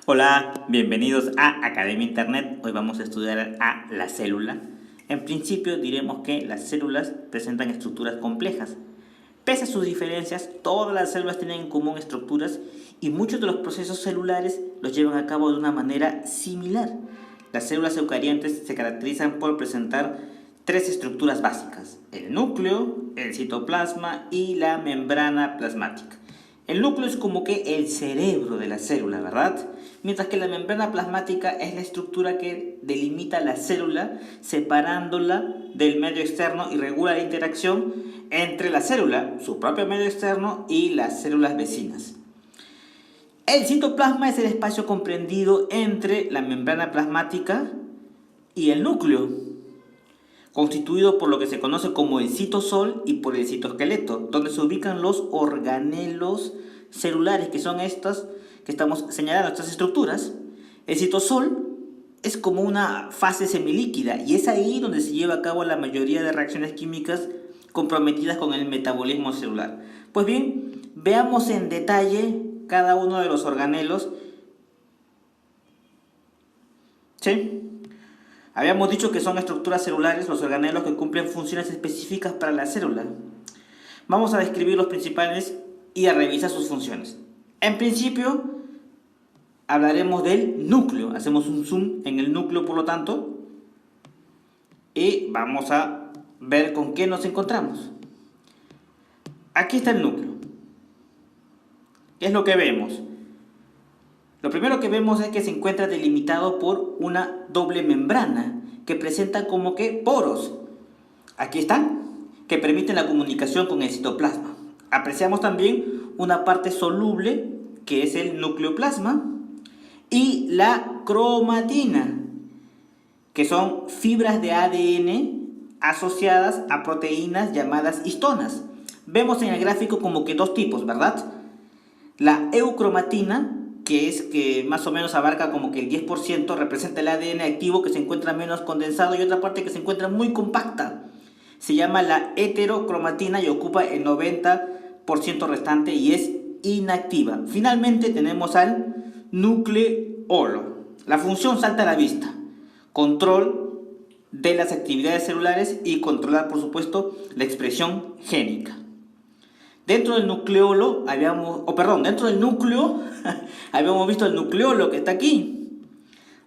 Hola, bienvenidos a Academia Internet. Hoy vamos a estudiar a la célula. En principio diremos que las células presentan estructuras complejas. Pese a sus diferencias, todas las células tienen en común estructuras y muchos de los procesos celulares los llevan a cabo de una manera similar. Las células eucariontes se caracterizan por presentar tres estructuras básicas: el núcleo, el citoplasma y la membrana plasmática. El núcleo es como que el cerebro de la célula, ¿verdad? Mientras que la membrana plasmática es la estructura que delimita la célula, separándola del medio externo y regula la interacción entre la célula, su propio medio externo, y las células vecinas. El citoplasma es el espacio comprendido entre la membrana plasmática y el núcleo, constituido por lo que se conoce como el citosol y por el citoesqueleto, donde se ubican los organelos celulares, que son estas que estamos señalando, estas estructuras. El citosol es como una fase semilíquida y es ahí donde se lleva a cabo la mayoría de reacciones químicas comprometidas con el metabolismo celular. Pues bien, veamos en detalle cada uno de los organelos. ¿Sí? Habíamos dicho que son estructuras celulares, los organelos que cumplen funciones específicas para la célula. Vamos a describir los principales y a revisar sus funciones. En principio, hablaremos del núcleo. Hacemos un zoom en el núcleo, por lo tanto, y vamos a ver con qué nos encontramos. Aquí está el núcleo. ¿Qué es lo que vemos? Lo primero que vemos es que se encuentra delimitado por una doble membrana que presenta como que poros. Aquí están, que permiten la comunicación con el citoplasma. Apreciamos también una parte soluble que es el nucleoplasma y la cromatina, que son fibras de ADN asociadas a proteínas llamadas histonas. Vemos en el gráfico como que dos tipos, ¿verdad? La eucromatina, que más o menos abarca como que el 10%, representa el ADN activo que se encuentra menos condensado, y otra parte que se encuentra muy compacta se llama la heterocromatina y ocupa el 90% restante y es inactiva. Finalmente tenemos al nucleolo. La función salta a la vista: control de las actividades celulares y controlar, por supuesto, la expresión génica. Dentro del nucleolo dentro del núcleo habíamos visto el nucleolo que está aquí.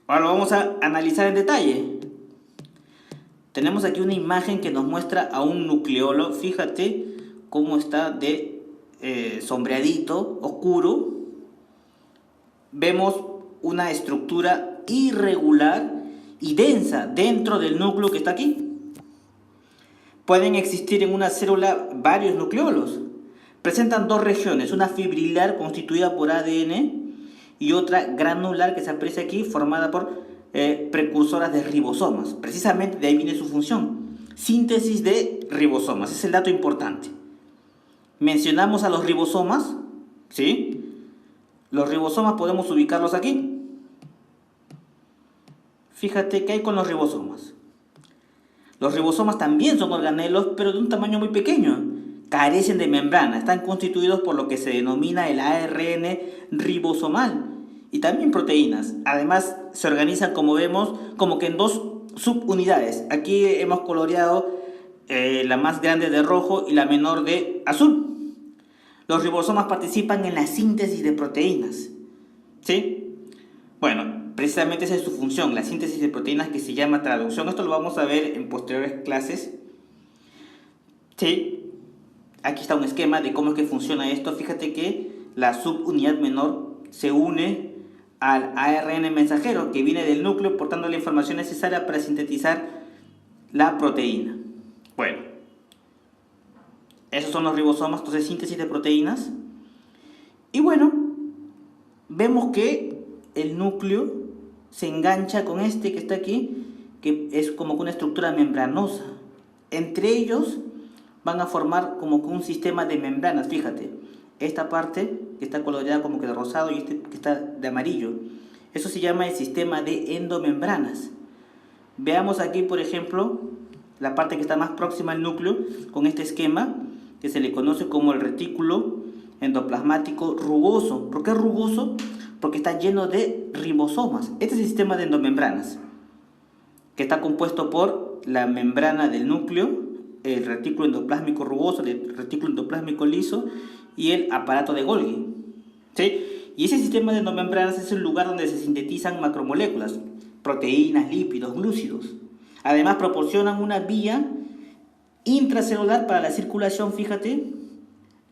Ahora lo vamos a analizar en detalle. Tenemos aquí una imagen que nos muestra a un nucleolo. Fíjate cómo está de sombreadito, oscuro. Vemos una estructura irregular y densa dentro del núcleo que está aquí. Pueden existir en una célula varios nucleolos. Presentan dos regiones, una fibrilar constituida por ADN y otra granular que se aprecia aquí, formada por precursoras de ribosomas. Precisamente de ahí viene su función: síntesis de ribosomas. Ese es el dato importante. Mencionamos a los ribosomas, ¿sí? Los ribosomas podemos ubicarlos aquí. Fíjate qué hay con los ribosomas. Los ribosomas también son organelos, pero de un tamaño muy pequeño. Carecen de membrana, están constituidos por lo que se denomina el ARN ribosomal y también proteínas. Además, se organizan, como vemos, como que en dos subunidades. Aquí hemos coloreado la más grande de rojo y la menor de azul. Los ribosomas participan en la síntesis de proteínas, ¿sí? Bueno, precisamente esa es su función, la síntesis de proteínas, que se llama traducción. Esto lo vamos a ver en posteriores clases, ¿sí? Aquí está un esquema de cómo es que funciona esto. Fíjate que la subunidad menor se une al ARN mensajero que viene del núcleo, portando la información necesaria para sintetizar la proteína. Bueno, esos son los ribosomas, entonces síntesis de proteínas. Y bueno, vemos que el núcleo se engancha con este que está aquí, que es como una estructura membranosa. Entre ellos van a formar como que un sistema de membranas. Fíjate, esta parte que está coloreada como que de rosado y este que está de amarillo, eso se llama el sistema de endomembranas. Veamos aquí, por ejemplo, la parte que está más próxima al núcleo con este esquema que se le conoce como el retículo endoplasmático rugoso. ¿Por qué rugoso? porque está lleno de ribosomas. Este es el sistema de endomembranas, que está compuesto por la membrana del núcleo, el retículo endoplásmico rugoso, el retículo endoplásmico liso y el aparato de Golgi. ¿Sí? Y ese sistema de endomembranas es el lugar donde se sintetizan macromoléculas, proteínas, lípidos, glúcidos. Además proporcionan una vía intracelular para la circulación, fíjate,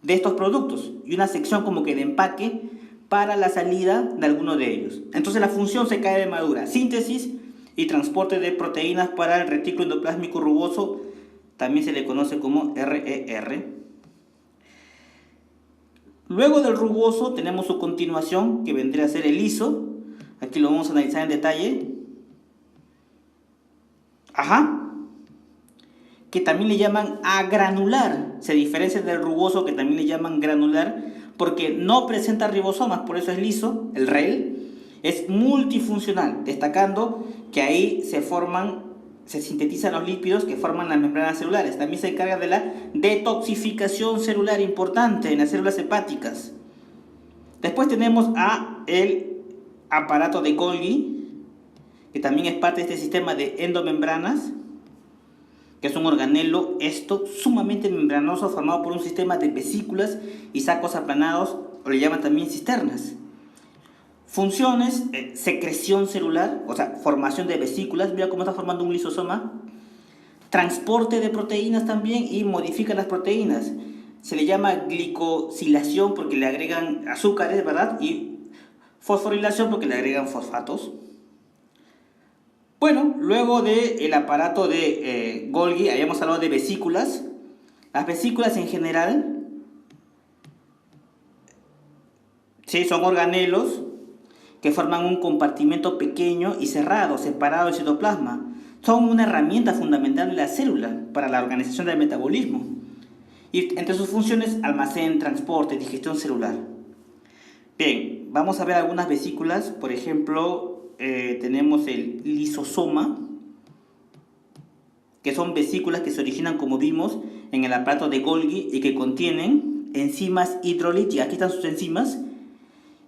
de estos productos y una sección como que de empaque para la salida de alguno de ellos. Entonces la función se cae de madura: síntesis y transporte de proteínas para el retículo endoplásmico rugoso, también se le conoce como RER. Luego del rugoso tenemos su continuación, que vendría a ser el liso. Aquí lo vamos a analizar en detalle. Que también le llaman agranular. Se diferencia del rugoso, que también le llaman granular, porque no presenta ribosomas, por eso es liso. El REL es multifuncional, destacando que ahí se sintetizan los lípidos que forman las membranas celulares. También se encarga de la detoxificación celular, importante en las células hepáticas. Después tenemos el aparato de Golgi, que también es parte de este sistema de endomembranas, que es un organelo sumamente membranoso formado por un sistema de vesículas y sacos aplanados, o le llaman también cisternas. Funciones: secreción celular, o sea, formación de vesículas, mira cómo está formando un lisosoma. Transporte de proteínas también, y modifica las proteínas. Se le llama glicosilación porque le agregan azúcares, ¿verdad? Y fosforilación porque le agregan fosfatos. Bueno, luego del aparato de Golgi, habíamos hablado de vesículas. Las vesículas en general, ¿sí?, son organelos que forman un compartimento pequeño y cerrado, separado del citoplasma. Son una herramienta fundamental de la célula para la organización del metabolismo. Y entre sus funciones, almacén, transporte, digestión celular. Bien, vamos a ver algunas vesículas. Por ejemplo, tenemos el lisosoma, que son vesículas que se originan, como vimos, en el aparato de Golgi y que contienen enzimas hidrolíticas. Aquí están sus enzimas.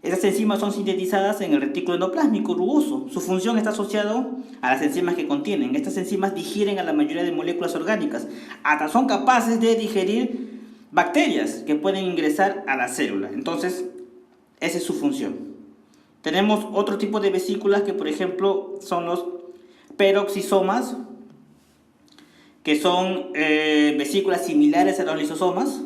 Estas enzimas son sintetizadas en el retículo endoplásmico rugoso. Su función está asociada a las enzimas que contienen. Estas enzimas digieren a la mayoría de moléculas orgánicas. Hasta son capaces de digerir bacterias que pueden ingresar a la célula. Entonces, esa es su función. Tenemos otro tipo de vesículas que, por ejemplo, son los peroxisomas, que son vesículas similares a los lisosomas.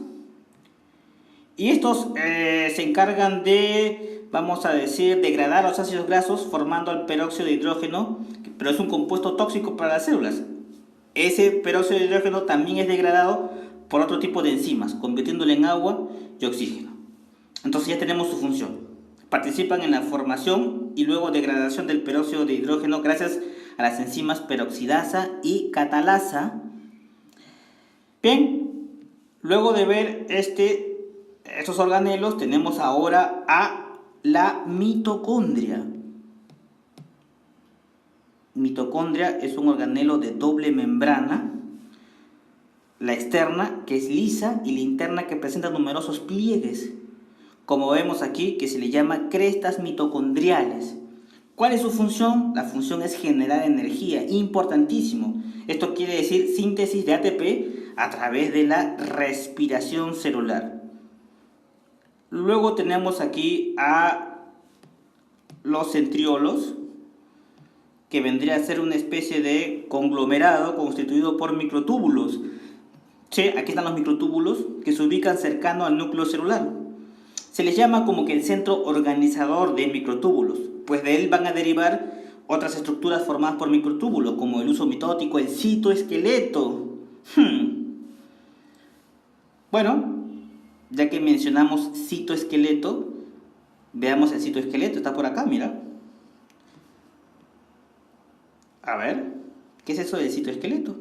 Y estos se encargan de, vamos a decir, degradar los ácidos grasos formando el peróxido de hidrógeno, pero es un compuesto tóxico para las células. Ese peróxido de hidrógeno también es degradado por otro tipo de enzimas, convirtiéndolo en agua y oxígeno. Entonces ya tenemos su función. Participan en la formación y luego degradación del peróxido de hidrógeno gracias a las enzimas peroxidasa y catalasa. Bien, luego de ver estos organelos, tenemos ahora a la mitocondria. Mitocondria es un organelo de doble membrana, la externa, que es lisa, y la interna, que presenta numerosos pliegues, como vemos aquí, que se le llama crestas mitocondriales. ¿Cuál es su función? La función es generar energía, importantísimo. Esto quiere decir síntesis de ATP a través de la respiración celular. Luego tenemos aquí a los centriolos, que vendría a ser una especie de conglomerado constituido por microtúbulos. Sí, aquí están los microtúbulos que se ubican cercano al núcleo celular. Se les llama como que el centro organizador de microtúbulos, pues de él van a derivar otras estructuras formadas por microtúbulos, como el uso mitótico, el citoesqueleto. Bueno, ya que mencionamos citoesqueleto, veamos el citoesqueleto. Está por acá, mira. A ver, ¿qué es eso del citoesqueleto?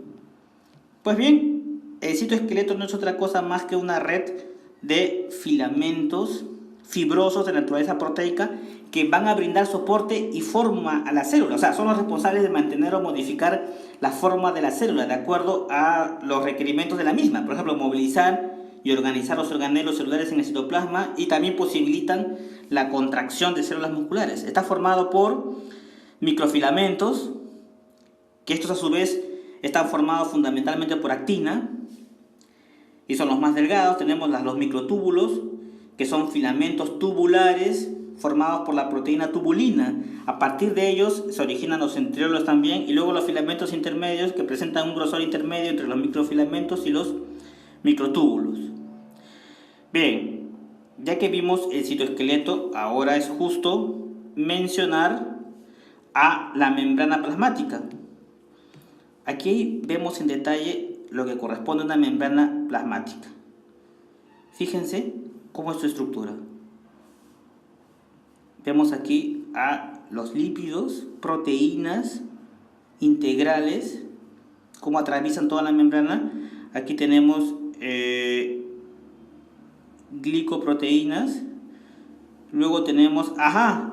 Pues bien, el citoesqueleto no es otra cosa más que una red de filamentos fibrosos de naturaleza proteica que van a brindar soporte y forma a la célula. O sea, son los responsables de mantener o modificar la forma de la célula de acuerdo a los requerimientos de la misma. Por ejemplo, movilizar y organizar los organelos celulares en el citoplasma y también posibilitan la contracción de células musculares. Está formado por microfilamentos, que estos a su vez están formados fundamentalmente por actina y son los más delgados. Tenemos los microtúbulos, que son filamentos tubulares formados por la proteína tubulina. A partir de ellos se originan los centriolos también, y luego los filamentos intermedios, que presentan un grosor intermedio entre los microfilamentos y los microtúbulos. Bien, ya que vimos el citoesqueleto, ahora es justo mencionar a la membrana plasmática. Aquí vemos en detalle lo que corresponde a una membrana plasmática. Fíjense cómo es su estructura. Vemos aquí a los lípidos, proteínas integrales, cómo atraviesan toda la membrana. Aquí tenemos glicoproteínas. Luego tenemos,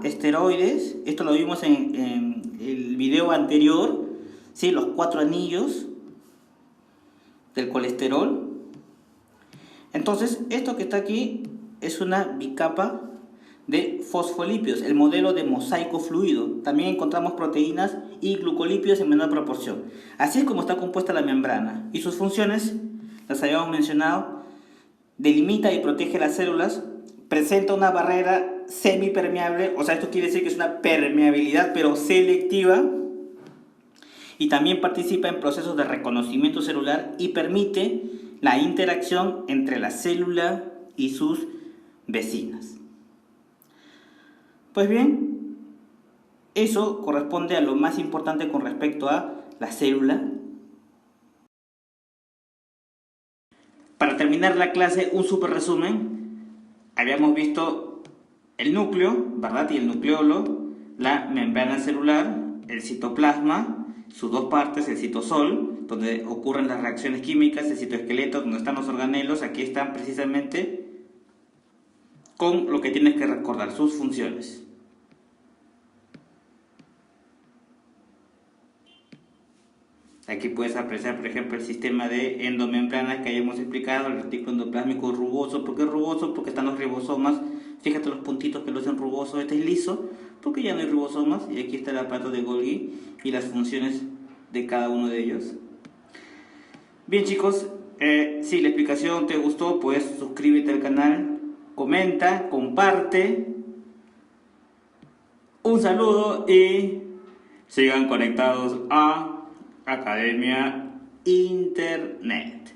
esteroides. Esto lo vimos en el video anterior, ¿sí? Los 4 anillos del colesterol. Entonces, esto que está aquí es una bicapa de fosfolípidos, el modelo de mosaico fluido. También encontramos proteínas y glucolípidos en menor proporción. Así es como está compuesta la membrana. Y sus funciones, las habíamos mencionado: delimita y protege las células, presenta una barrera semipermeable, o sea, esto quiere decir que es una permeabilidad pero selectiva, y también participa en procesos de reconocimiento celular y permite la interacción entre la célula y sus vecinas. Pues bien, eso corresponde a lo más importante con respecto a la célula. Para terminar la clase, un super resumen. Habíamos visto el núcleo, ¿verdad? Y el nucleolo, la membrana celular, el citoplasma, sus dos partes, el citosol, donde ocurren las reacciones químicas, el citoesqueleto, donde están los organelos. Aquí están precisamente con lo que tienes que recordar, sus funciones. Aquí puedes apreciar, por ejemplo, el sistema de endomembranas que hayamos explicado, el retículo endoplásmico rugoso. ¿Por qué es rugoso? Porque están los ribosomas. Fíjate los puntitos que lo hacen rugoso. Este es liso, porque ya no hay ribosomas. Y aquí está el aparato de Golgi y las funciones de cada uno de ellos. Bien, chicos, si la explicación te gustó, pues suscríbete al canal, comenta, comparte. Un saludo y sigan conectados a Academia Internet.